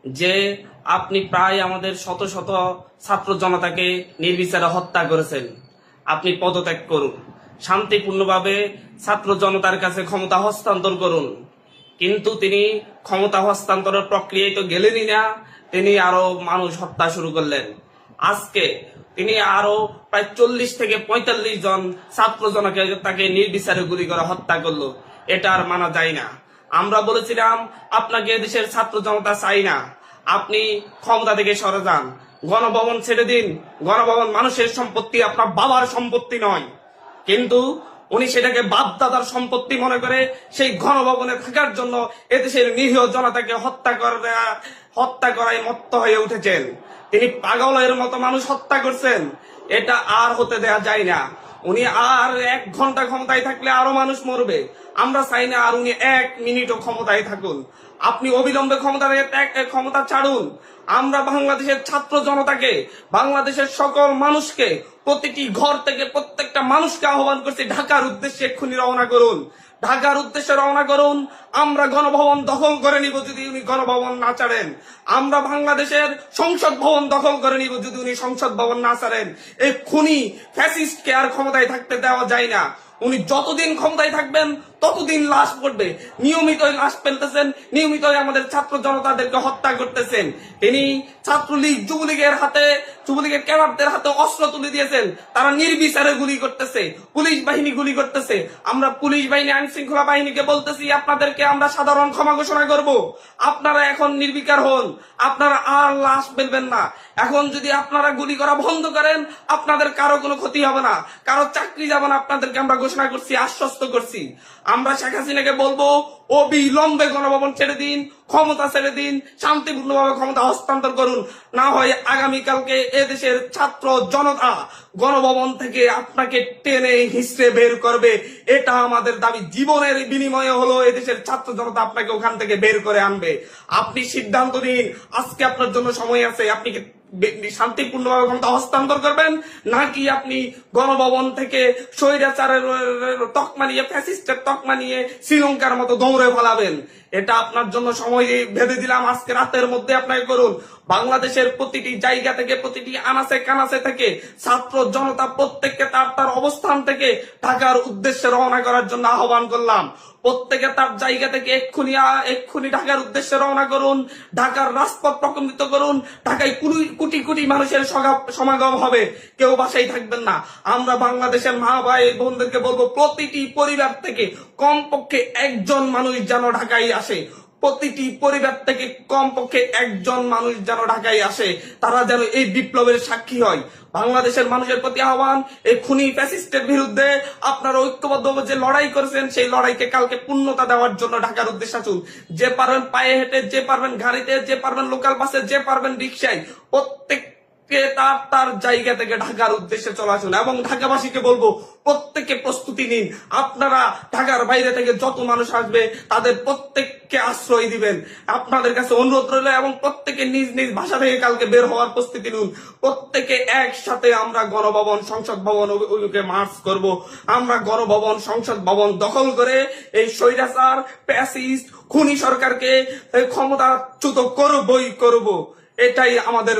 যে আপনি প্রায় আমাদের শত শত ছাত্র জনতাকে নির্বিচারে হত্যা করেছেন। আপনি পদত্যাগ করুন, শান্তিপূর্ণভাবে ছাত্র জনতার কাছে ক্ষমতা হস্তান্তর করুন। কিন্তু তিনি ক্ষমতা হস্তান্তরের প্রক্রিয়ায় তো গেলেনই না, তিনি আরো মানুষ হত্যা শুরু করলেন। আজকে তিনি আরো প্রায় 40 থেকে 45 জন ছাত্র জনকে তাকে নির্বিচারে গুলি করে হত্যা করলো। এটা আর মানা যায় না। আমরা বলেছিলাম আপনাকে দেশের ছাত্র জনতা চাই না, আপনি ক্ষমতা থেকে সরে যান, গণভবন ছেড়ে দিন। গণভবন মানুষের সম্পত্তি, আপনার বাবার সম্পত্তি নয়। কিন্তু উনি সেটাকে বাপ দাদার সম্পত্তি মনে করে সেই গণভবনে থাকার জন্য এদেশের নিরীহ জনতাকে হত্যা করায় মত্ত হয়ে উঠেছেন। তিনি পাগলের মতো মানুষ হত্যা করছেন। এটা আর হতে দেয়া যায় না। উনি আর 1 ঘন্টা ক্ষমতায় থাকলে আরো মানুষ মরবে। আমরা চাই না আর উনি 1 মিনিটও ক্ষমতায় থাকুন। আপনি অবিলম্বে ক্ষমতা ছাড়ুন। আমরা বাংলাদেশের ছাত্র জনতাকে, বাংলাদেশের সকল মানুষকে, প্রতিটি ঘর থেকে প্রত্যেকটা মানুষকে আহ্বান করছি, ঢাকার উদ্দেশ্যে এক্ষুনি রওনা করুন। ঢাকার উদ্দেশ্যে রওনা করুন। আমরা গণভবন দখল করে নিব যদি উনি গণভবন না ছাড়েন। আমরা বাংলাদেশের সংসদ ভবন দখল করে নিব যদি উনি সংসদ ভবন না ছাড়েন। এই খুনি ফ্যাসিস্টকে আর ক্ষমতায় থাকতে দেওয়া যায় না। উনি যতদিন ক্ষমতায় থাকবেন ততদিন লাশ পড়বে। নিয়মিতই লাশ ফেলতেছেন, নিয়মিতই আমাদের ছাত্র জনতাদেরকে হত্যা করতেছেন। তিনি ছাত্রলীগ, যুবলীগের ক্যাডারদের হাতে অস্ত্র তুলে দিয়েছেন। তারা নির্বিচারে গুলি করতেছে, পুলিশ বাহিনী গুলি করতেছে। আমরা পুলিশ বাহিনী, আইন শৃঙ্খলা বাহিনীকে বলতেছি, আপনাদেরকে আমরা সাধারণ ক্ষমা ঘোষণা করব। আপনারা এখন নির্বিকার হন, আপনারা আর লাশ ফেলবেন না। এখন যদি আপনারা গুলি করা বন্ধ করেন, আপনাদের কারো কোনো ক্ষতি হবে না, কারো চাকরি যাবে না। আপনাদেরকে আমরা ঘোষণা করছি, আশ্বস্ত করছি। আমরা শেখ হাসিনাকে বলবো, অবিলম্বে গণভবন ছেড়ে দিন, ক্ষমতা ছেড়ে দিন, শান্তিপূর্ণভাবে ক্ষমতা হস্তান্তর করুন। না হয় আগামীকালকে এদেশের ছাত্র জনতা গণভবন থেকে আপনাকে টেনে হিসড়ে বের করবে। এটা আমাদের দাবি। জীবনের বিনিময়ে হলো এদেশের ছাত্র জনতা আপনাকে ওখান থেকে বের করে আনবে। আপনি সিদ্ধান্ত নিন, আজকে আপনার জন্য সময় আছে। আপনি কি শান্তিপূর্ণভাবে ক্ষমতা হস্তান্তর করবেন, নাকি আপনি গণভবন থেকে স্বৈরাচারের তকমা নিয়ে, ফ্যাসিস্টের তকমা নিয়ে শ্রীলঙ্কার মতো দৌড়ে ফেলাবেন? এটা আপনার জন্য সময় ভেবে দিলাম। আজকে রাতের মধ্যে আপনাকে করুন। বাংলাদেশের প্রতিটি জায়গা থেকে, প্রতিটি আনাচে কানাচে থেকে ছাত্র জনতা প্রত্যেককে তার তার অবস্থান থেকে ঢাকার উদ্দেশ্যে রওনা করার জন্য আহ্বান করলাম। প্রত্যেকে তার জায়গা থেকে এক্ষুনি ঢাকার উদ্দেশ্যে রওনা করুন। ঢাকার রাজপথ প্রকম্পিত করুন। ঢাকায় কোটি কোটি মানুষের সমাগম হবে, কেউ বাসায় থাকবেন না। আমরা বাংলাদেশের মা ভাই বোনদেরকে বলবো, প্রতিটি পরিবার থেকে কমপক্ষে 1 জন মানুষ যেন ঢাকায় আসে। প্রতিটি পরিবার থেকে কমপক্ষে 1 জন মানুষ যেন ঢাকায় আসে। তারা যেন এই বিপ্লবের সাক্ষী হয়। বাংলাদেশের মানুষের প্রতি আহ্বান, এই খুনি ফ্যাসিস্টের বিরুদ্ধে আপনারা ঐক্যবদ্ধভাবে যে লড়াই করেছেন, সেই লড়াইকে কালকে পূর্ণতা দেওয়ার জন্য ঢাকার উদ্দেশ্যে আসুন। যে পারবেন পায়ে হেঁটে, যে পারবেন গাড়িতে, যে পারবেন লোকাল বাসে, যে পারবেন রিক্সায়, প্রত্যেককে তার তার জায়গা থেকে ঢাকার উদ্দেশ্যে চলে আসুন। এবং ঢাকাবাসীকে বলবো, প্রত্যেককে প্রস্তুতি নিন। আপনারা ঢাকার বাইরে থেকে যত মানুষ আসবে তাদের প্রত্যেককে আশ্রয় দিবেন। আপনাদের কাছে অনুরোধ রইল, এবং প্রত্যেকে নিজ নিজ ভাষা থেকে কালকে বের হওয়ার প্রস্তুতি নিন। প্রত্যেকে একসাথে আমরা গণভবন, সংসদ ভবন ওইকে মার্চ করব। আমরা গণভবন, সংসদ ভবন দখল করে এই স্বৈরাচার, ফ্যাসিস্ট, খুনি সরকারকে ক্ষমতাচ্যুত করবই করব। এটাই আমাদের